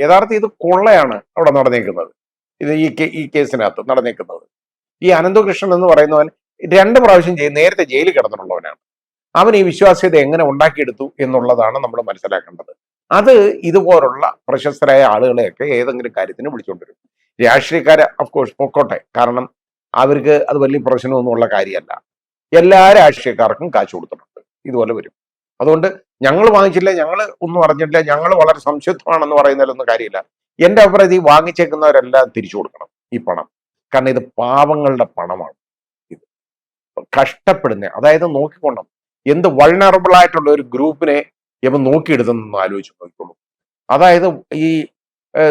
യഥാർത്ഥം ഇത് കൊള്ളയാണ് അവിടെ നടന്നേക്കുന്നത്. ഇത് ഈ കേസിനകത്ത് നടന്നേക്കുന്നത്. ഈ അനന്തകൃഷ്ണൻ എന്ന് പറയുന്നവൻ 2 പ്രാവശ്യം നേരത്തെ ജയിലിൽ കിടന്നിട്ടുള്ളവനാണ്. അവൻ ഈ വിശ്വാസ്യത എങ്ങനെ ഉണ്ടാക്കിയെടുത്തു എന്നുള്ളതാണ് നമ്മൾ മനസ്സിലാക്കേണ്ടത്. അത് ഇതുപോലുള്ള പ്രശസ്തരായ ആളുകളെയൊക്കെ ഏതെങ്കിലും കാര്യത്തിന് വിളിച്ചുകൊണ്ടിരും. രാഷ്ട്രീയക്കാരെ അഫ്കോഴ്സ് പൊക്കോട്ടെ, കാരണം അവർക്ക് അത് വലിയ പ്രശ്നമൊന്നും ഉള്ള കാര്യമല്ല. എല്ലാ രാഷ്ട്രീയക്കാർക്കും കാശ് കൊടുത്തിട്ടുണ്ട്, ഇതുപോലെ വരും. അതുകൊണ്ട് ഞങ്ങൾ വാങ്ങിച്ചില്ല, ഞങ്ങൾ ഒന്നും അറിഞ്ഞിട്ടില്ല, ഞങ്ങൾ വളരെ സംശുദ്ധമാണെന്ന് പറയുന്നതിലൊന്നും കാര്യമില്ല. എൻ്റെ അഭിപ്രായത്തിൽ ഈ വാങ്ങിച്ചേക്കുന്നവരെല്ലാം തിരിച്ചു കൊടുക്കണം ഈ പണം. കാരണം ഇത് പാവങ്ങളുടെ പണമാണ്. ഇത് കഷ്ടപ്പെടുന്ന, അതായത് നോക്കിക്കൊണ്ടും എന്ത് വൾണറബിൾ ആയിട്ടുള്ള ഒരു ഗ്രൂപ്പിനെ ഇവ നോക്കിയെടുത്തെന്ന് ആലോചിച്ച് നോക്കിക്കോളൂ. അതായത് ഈ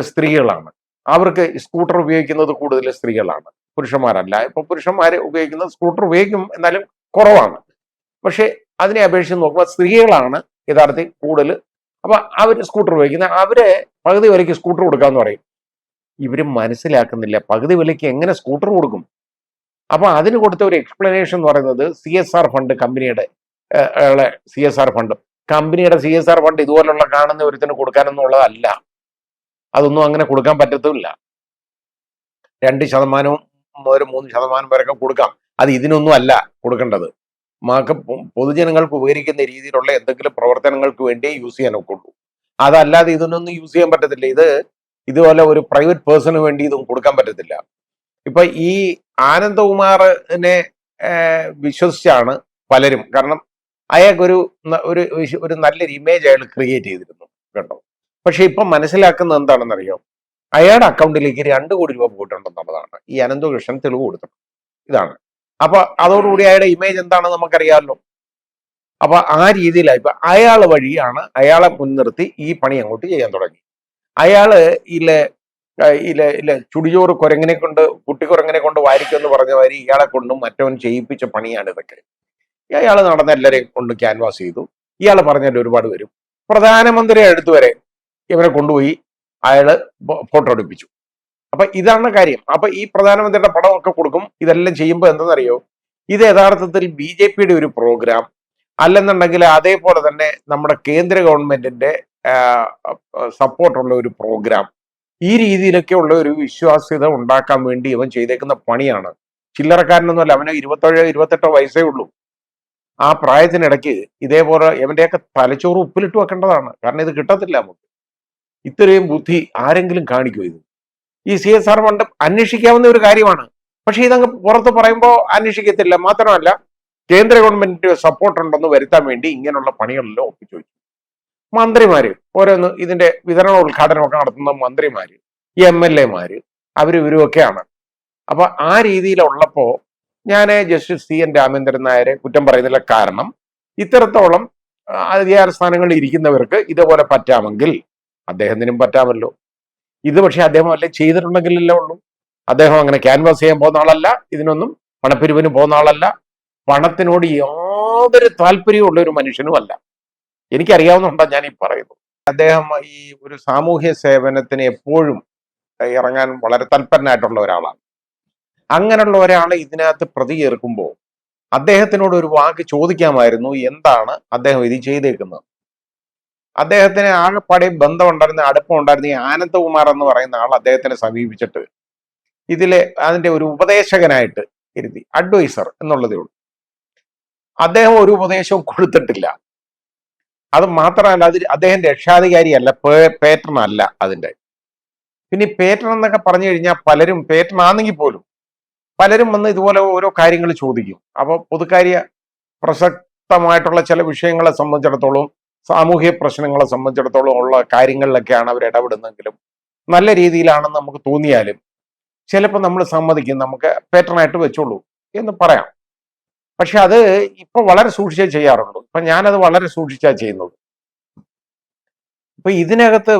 സ്ത്രീകളാണ്, അവർക്ക് സ്കൂട്ടർ ഉപയോഗിക്കുന്നത് കൂടുതൽ സ്ത്രീകളാണ്, പുരുഷന്മാരല്ല. ഇപ്പൊ പുരുഷന്മാർ ഉപയോഗിക്കുന്നത് സ്കൂട്ടർ ഉപയോഗിക്കും, എന്നാലും കുറവാണ്. പക്ഷെ അതിനെ അപേക്ഷിച്ച് നോക്കുമ്പോൾ സ്ത്രീകളാണ് യഥാർത്ഥത്തിൽ കൂടുതൽ. അപ്പൊ അവർ സ്കൂട്ടർ ഉപയോഗിക്കുന്നത്, അവരെ പകുതി വിലയ്ക്ക് സ്കൂട്ടർ കൊടുക്കാന്ന് പറയും. ഇവർ മനസ്സിലാക്കുന്നില്ല പകുതി വിലയ്ക്ക് എങ്ങനെ സ്കൂട്ടർ കൊടുക്കും. അപ്പൊ അതിന് കൊടുത്ത ഒരു എക്സ്പ്ലനേഷൻ എന്ന് പറയുന്നത് CSR ഫണ്ട്, കമ്പനിയുടെ CSR ഫണ്ട്, കമ്പനിയുടെ CSR ഫണ്ട് ഇതുപോലുള്ള കാണുന്ന ഒരുത്തിന് കൊടുക്കാനെന്നുള്ളതല്ല. അതൊന്നും അങ്ങനെ കൊടുക്കാൻ പറ്റത്തില്ല. 2% മുതൽ 3% വരെയൊക്കെ കൊടുക്കാം. അത് ഇതിനൊന്നും അല്ല കൊടുക്കേണ്ടത്. പൊതുജനങ്ങൾക്ക് ഉപകരിക്കുന്ന രീതിയിലുള്ള എന്തെങ്കിലും പ്രവർത്തനങ്ങൾക്ക് വേണ്ടി യൂസ് ചെയ്യാനൊക്കെ ഉള്ളൂ. അതല്ലാതെ ഇതിനൊന്നും യൂസ് ചെയ്യാൻ പറ്റത്തില്ല. ഇതുപോലെ ഒരു പ്രൈവറ്റ് പേഴ്സണ് വേണ്ടി ഇതൊന്നും കൊടുക്കാൻ പറ്റത്തില്ല. ഇപ്പൊ ഈ ആനന്ദകുമാറിനെ വിശ്വസിച്ചാണ് പലരും, കാരണം അയാൾക്കൊരു ഒരു നല്ലൊരു ഇമേജ് അയാൾ ക്രിയേറ്റ് ചെയ്തിരുന്നു കേട്ടോ. പക്ഷെ ഇപ്പൊ മനസ്സിലാക്കുന്നത് എന്താണെന്നറിയോ, അയാളുടെ അക്കൗണ്ടിലേക്ക് 2 കോടി രൂപ പോയിട്ടുണ്ടെന്നുള്ളതാണ് ഈ അനന്തകൃഷ്ണൻ തെളിവ് കൊടുത്തത്. ഇതാണ്. അപ്പൊ അതോടുകൂടി അയാളുടെ ഇമേജ് എന്താണെന്ന് നമുക്കറിയാമല്ലോ. അപ്പൊ ആ രീതിയിലായി ഇപ്പൊ അയാൾ വഴിയാണ്, അയാളെ മുൻനിർത്തി ഈ പണി അങ്ങോട്ട് ചെയ്യാൻ തുടങ്ങി. അയാള് ചുടിചോറ് കുരങ്ങനെ കൊണ്ട്, കുട്ടിക്കുരങ്ങനെ കൊണ്ട് വാരിക്കുമെന്ന് പറഞ്ഞ മാതിരി ഇയാളെ കൊണ്ടും മറ്റവൻ ചെയ്യിപ്പിച്ച പണിയാണ് ഇതൊക്കെ. അയാൾ നടന്ന എല്ലാവരെയും കൊണ്ട് ക്യാൻവാസ് ചെയ്തു. ഇയാൾ പറഞ്ഞാൽ ഒരുപാട് വരും. പ്രധാനമന്ത്രി അടുത്ത് വരെ ഇവരെ കൊണ്ടുപോയി അയാള് ഫോട്ടോ എടുപ്പിച്ചു. അപ്പൊ ഇതാണ് കാര്യം. അപ്പൊ ഈ പ്രധാനമന്ത്രിയുടെ പടമൊക്കെ കൊടുക്കും. ഇതെല്ലാം ചെയ്യുമ്പോൾ എന്തെന്നറിയോ, ഇത് യഥാർത്ഥത്തിൽ BJPയുടെ ഒരു പ്രോഗ്രാം അല്ലെന്നുണ്ടെങ്കിൽ അതേപോലെ തന്നെ നമ്മുടെ കേന്ദ്ര ഗവൺമെന്റിന്റെ സപ്പോർട്ടുള്ള ഒരു പ്രോഗ്രാം, ഈ രീതിയിലൊക്കെ ഉള്ള ഒരു വിശ്വാസ്യത ഉണ്ടാക്കാൻ വേണ്ടി ഇവൻ ചെയ്തേക്കുന്ന പണിയാണ്. ചില്ലറക്കാരനൊന്നുമല്ല. അവന് 27-28 വയസ്സേ ഉള്ളൂ. ആ പ്രായത്തിനിടയ്ക്ക് ഇതേപോലെ ഇവന്റെയൊക്കെ തലച്ചോറ് ഉപ്പിലിട്ട് വെക്കേണ്ടതാണ്. കാരണം ഇത് കിട്ടത്തില്ല നമുക്ക്. ഇത്രയും ബുദ്ധി ആരെങ്കിലും കാണിക്കും? ഇത് ഈ CSR ഫണ്ട് അന്വേഷിക്കാവുന്ന ഒരു കാര്യമാണ്. പക്ഷെ ഇതങ്ങ് പുറത്ത് പറയുമ്പോൾ അന്വേഷിക്കത്തില്ല. മാത്രമല്ല, കേന്ദ്ര ഗവൺമെന്റ് സപ്പോർട്ട് ഉണ്ടെന്ന് വരുത്താൻ വേണ്ടി ഇങ്ങനെയുള്ള പണികളെല്ലാം ഒപ്പിച്ചു വെച്ചു. മന്ത്രിമാര് ഓരോന്ന് ഇതിന്റെ വിതരണ ഉദ്ഘാടനമൊക്കെ നടത്തുന്ന മന്ത്രിമാര്, MLA മാര്, ഇവരുമൊക്കെയാണ്. അപ്പൊ ആ രീതിയിലുള്ളപ്പോ ഞാൻ ജസ്റ്റിസ് CN രാമേന്ദ്രൻ നായരെ കുറ്റം പറയുന്നില്ല. കാരണം ഇത്തരത്തോളം അധികാര സ്ഥാനങ്ങളിൽ ഇരിക്കുന്നവർക്ക് ഇതേപോലെ പറ്റാമെങ്കിൽ അദ്ദേഹത്തിനും പറ്റാമല്ലോ. ഇത് പക്ഷെ അദ്ദേഹം അല്ലെ ചെയ്തിട്ടുണ്ടെങ്കിലല്ലേ ഉള്ളൂ. അദ്ദേഹം അങ്ങനെ ക്യാൻവാസ് ചെയ്യാൻ പോകുന്ന ആളല്ല, ഇതിനൊന്നും പണപ്പിരിവിന് പോകുന്ന ആളല്ല, പണത്തിനോട് യാതൊരു താല്പര്യമുള്ള ഒരു മനുഷ്യനും അല്ല. എനിക്കറിയാവുന്നുണ്ടോ ഞാൻ ഈ പറയുന്നു. അദ്ദേഹം ഈ ഒരു സാമൂഹ്യ സേവനത്തിന് എപ്പോഴും ഇറങ്ങാൻ വളരെ തൽപരനായിട്ടുള്ള ഒരാളാണ്. അങ്ങനെയുള്ള ഒരാളെ ഇതിനകത്ത് പ്രതി ചേർക്കുമ്പോൾ അദ്ദേഹത്തിനോട് ഒരു വാക്ക് ചോദിക്കാമായിരുന്നു, എന്താണ് അദ്ദേഹം ഇത് ചെയ്തേക്കുന്നത്. അദ്ദേഹത്തിന് ആകെപ്പാടെ ബന്ധമുണ്ടായിരുന്ന, അടുപ്പമുണ്ടായിരുന്ന ഈ ആനന്ദകുമാർ എന്ന് പറയുന്ന ആൾ അദ്ദേഹത്തിനെ സമീപിച്ചിട്ട് അതിന്റെ ഒരു ഉപദേശകനായിട്ട് ഇരുത്തി, അഡ്വൈസർ എന്നുള്ളതേ ഉള്ളൂ. അദ്ദേഹം ഒരു ഉപദേശവും കൊടുത്തിട്ടില്ല. അത് മാത്രമല്ല, അദ്ദേഹം രക്ഷാധികാരിയല്ല, പേറ്റൺ അല്ല അതിന്റെ. പിന്നെ ഈ പേറ്റൺ എന്നൊക്കെ പറഞ്ഞു കഴിഞ്ഞാൽ പലരും പേറ്റൺ ആണെങ്കിൽ പോലും പലരും വന്ന് ഇതുപോലെ ഓരോ കാര്യങ്ങൾ ചോദിക്കും. അപ്പോൾ പൊതുകാര്യ പ്രസക്തമായിട്ടുള്ള ചില വിഷയങ്ങളെ സംബന്ധിച്ചിടത്തോളം, സാമൂഹ്യ പ്രശ്നങ്ങളെ സംബന്ധിച്ചിടത്തോളം ഉള്ള കാര്യങ്ങളിലൊക്കെയാണ് അവർ ഇടപെടുന്നെങ്കിലും, നല്ല രീതിയിലാണെന്ന് നമുക്ക് തോന്നിയാലും ചിലപ്പോൾ നമ്മൾ സമ്മതിക്കും, നമുക്ക് പേറ്റണായിട്ട് വെച്ചോളൂ എന്ന് പറയാം. പക്ഷെ അത് ഇപ്പൊ വളരെ സൂക്ഷിച്ചേ ചെയ്യാറുള്ളൂ. ഇപ്പൊ ഞാനത് വളരെ സൂക്ഷിച്ചാ ചെയ്യുന്നത്. ഇപ്പൊ ഇതിനകത്ത്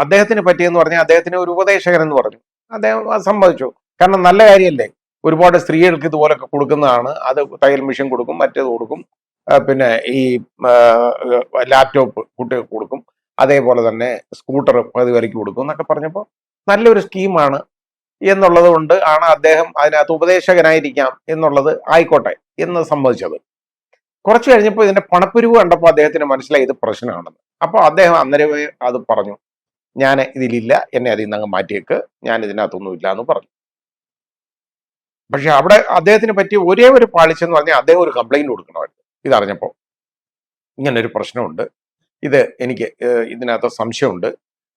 അദ്ദേഹത്തിന് പറ്റിയെന്ന് പറഞ്ഞാൽ അദ്ദേഹത്തിന് ഒരു ഉപദേശകൻ എന്ന് പറഞ്ഞു. അദ്ദേഹം സമ്മതിച്ചു. കാരണം നല്ല കാര്യമല്ലേ, ഒരുപാട് സ്ത്രീകൾക്ക് ഇതുപോലൊക്കെ കൊടുക്കുന്നതാണ്. അത് തയ്യൽ മെഷീൻ കൊടുക്കും, മറ്റേത് കൊടുക്കും, പിന്നെ ഈ ലാപ്ടോപ്പ് കുട്ടികൾക്ക് കൊടുക്കും, അതേപോലെ തന്നെ സ്കൂട്ടർ പതിവരയ്ക്ക് കൊടുക്കും എന്നൊക്കെ പറഞ്ഞപ്പോൾ നല്ലൊരു സ്കീമാണ് എന്നുള്ളത് കൊണ്ട് ആണ് അദ്ദേഹം അതിനകത്ത് ഉപദേശകനായിരിക്കാം എന്നുള്ളത് ആയിക്കോട്ടെ എന്ന് സമ്മതിച്ചത്. കുറച്ച് കഴിഞ്ഞപ്പോൾ ഇതിന്റെ പണപ്പിരിവ് കണ്ടപ്പോൾ അദ്ദേഹത്തിന് മനസ്സിലായി ഇത് പ്രശ്നമാണെന്ന്. അപ്പോൾ അദ്ദേഹം അന്നേരമേ അത് പറഞ്ഞു, ഞാൻ ഇതിലില്ല, എന്നെ അതിൽ നിന്ന് അങ്ങ് മാറ്റിയേക്ക്, ഞാൻ ഇതിനകത്തൊന്നും ഇല്ല എന്ന് പറഞ്ഞു. പക്ഷെ അവിടെ അദ്ദേഹത്തിന് പറ്റിയ ഒരേ ഒരു പാളിച്ചെന്ന് പറഞ്ഞാൽ അദ്ദേഹം ഒരു കംപ്ലൈന്റ് കൊടുക്കണമായിരുന്നു. ഇതറിഞ്ഞപ്പോൾ ഇങ്ങനൊരു പ്രശ്നമുണ്ട്, ഇത് എനിക്ക് ഇതിനകത്ത് സംശയമുണ്ട്,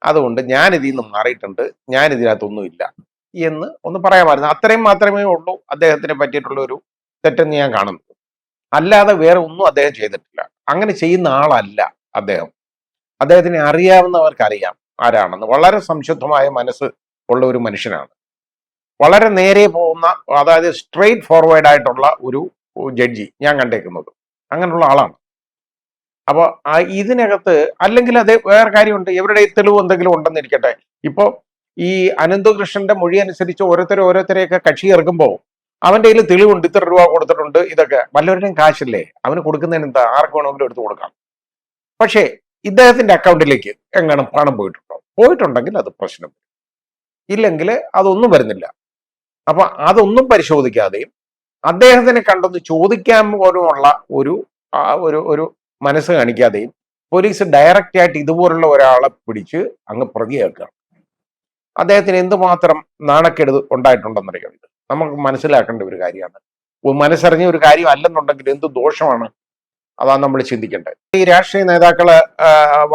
അതുകൊണ്ട് ഞാൻ ഇതിൽ നിന്ന് മാറിയിട്ടുണ്ട്, ഞാൻ ഇതിനകത്തൊന്നും ഇല്ല എന്ന് ഒന്ന് പറയാമായിരുന്നു. അത്രയും മാത്രമേ ഉള്ളൂ അദ്ദേഹത്തിനെ പറ്റിയിട്ടുള്ള ഒരു തെറ്റെന്ന് ഞാൻ കാണുന്നത്. അല്ലാതെ വേറെ ഒന്നും അദ്ദേഹം ചെയ്തിട്ടില്ല. അങ്ങനെ ചെയ്യുന്ന ആളല്ല അദ്ദേഹം. അദ്ദേഹത്തിനെ അറിയാവുന്നവർക്കറിയാം ആരാണെന്ന്. വളരെ സംശുദ്ധമായ മനസ്സ് ഉള്ള ഒരു മനുഷ്യനാണ്. വളരെ നേരെ പോകുന്ന, അതായത് സ്ട്രെയിറ്റ് ഫോർവേഡ് ആയിട്ടുള്ള ഒരു ജഡ്ജി ഞാൻ കണ്ടേക്കുന്നത് അങ്ങനെയുള്ള ആളാണ്. അപ്പൊ ഇതിനകത്ത് അല്ലെങ്കിൽ അത് വേറെ കാര്യമുണ്ട്, എവരുടെ തെളിവ് എന്തെങ്കിലും ഉണ്ടെന്നിരിക്കട്ടെ. ഇപ്പൊ ഈ അനന്തകൃഷ്ണന്റെ മൊഴി അനുസരിച്ച് ഓരോരുത്തരെയൊക്കെ കക്ഷി ഇറക്കുമ്പോൾ അവന്റെ കയ്യിൽ തെളിവുണ്ട്, ഇത്ര രൂപ കൊടുത്തിട്ടുണ്ട്, ഇതൊക്കെ വല്ലവരുടെയും കാശല്ലേ, അവന് കൊടുക്കുന്നതിന് എന്താ, ആർക്ക് വേണമെങ്കിലും എടുത്ത് കൊടുക്കാം. പക്ഷേ ഇദ്ദേഹത്തിന്റെ അക്കൗണ്ടിലേക്ക് എങ്ങനെ പണം പോയിട്ടുണ്ടെങ്കിൽ അത് പ്രശ്നം, ഇല്ലെങ്കിൽ അതൊന്നും വരുന്നില്ല. അപ്പൊ അതൊന്നും പരിശോധിക്കാതെയും അദ്ദേഹത്തിനെ കണ്ടൊന്ന് ചോദിക്കാൻ പോലുമുള്ള ഒരു മനസ്സ് കാണിക്കാതെയും പോലീസ് ഡയറക്റ്റ് ആയിട്ട് ഇതുപോലുള്ള ഒരാളെ പിടിച്ച് അങ്ങ് പ്രതിയാക്കുക. അദ്ദേഹത്തിന് എന്തുമാത്രം നാണക്കേട് ഉണ്ടായിട്ടുണ്ടെന്നറിയാം. ഇത് നമുക്ക് മനസ്സിലാക്കേണ്ട ഒരു കാര്യമാണ്. മനസ്സറിഞ്ഞ ഒരു കാര്യം അല്ലെന്നുണ്ടെങ്കിൽ എന്ത് ദോഷമാണ്, അതാണ് നമ്മൾ ചിന്തിക്കേണ്ടത്. ഈ രാഷ്ട്രീയ നേതാക്കള്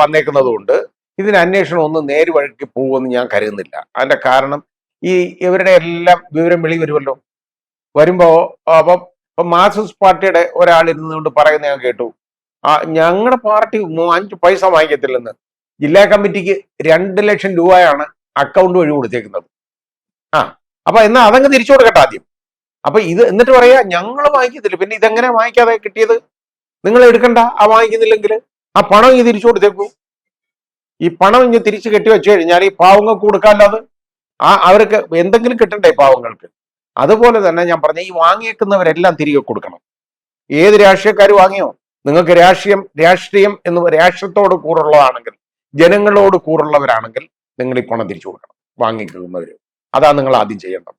വന്നേക്കുന്നത് കൊണ്ട് ഇതിന് അന്വേഷണം ഒന്നും നേരുവഴിക്ക് പോകുമെന്ന് ഞാൻ കരുതുന്നില്ല. അതിന്റെ കാരണം ഇവരുടെ എല്ലാം വിവരം വെളി വരുമല്ലോ. വരുമ്പോ ഇപ്പൊ മാർക്സിസ്റ്റ് പാർട്ടിയുടെ ഒരാളിരുന്നുകൊണ്ട് പറയുന്ന ഞാൻ കേട്ടു, ഞങ്ങളുടെ പാർട്ടി 5 പൈസ വാങ്ങിക്കത്തില്ലെന്ന്. ജില്ലാ കമ്മിറ്റിക്ക് 2 ലക്ഷം രൂപയാണ് അക്കൗണ്ട് വഴി കൊടുത്തേക്കുന്നത്. അപ്പൊ എന്നാ അതങ്ങ് തിരിച്ചു കൊടുക്കട്ടെ ആദ്യം. അപ്പൊ ഇത് എന്നിട്ട് പറയാ ഞങ്ങൾ വാങ്ങിക്കത്തില്ല. പിന്നെ ഇതെങ്ങനെ വാങ്ങിക്കാതെ കിട്ടിയത്? നിങ്ങൾ എടുക്കണ്ട, വാങ്ങിക്കുന്നില്ലെങ്കിൽ ആ പണം ഇങ്ങ് തിരിച്ചു കൊടുത്തേക്കൂ. ഈ പണം ഇങ്ങ് തിരിച്ചു കെട്ടിവെച്ചു കഴിഞ്ഞാൽ ഈ പാവങ്ങൾക്ക് കൊടുക്കാമല്ലാതെ അവർക്ക് എന്തെങ്കിലും കിട്ടണ്ടേ പാവങ്ങൾക്ക്? അതുപോലെ തന്നെ ഞാൻ പറഞ്ഞ ഈ വാങ്ങിയേക്കുന്നവരെല്ലാം തിരികെ കൊടുക്കണം. ഏത് രാഷ്ട്രീയക്കാർ വാങ്ങിയോ, നിങ്ങൾക്ക് രാഷ്ട്രീയം എന്ന് രാഷ്ട്രത്തോട് കൂറുള്ളതാണെങ്കിൽ, ജനങ്ങളോട് കൂറുള്ളവരാണെങ്കിൽ നിങ്ങൾ ഈ പണം തിരിച്ചു കൊടുക്കണം വാങ്ങിക്കുന്നവര്. അതാണ് നിങ്ങൾ ആദ്യം ചെയ്യേണ്ടത്.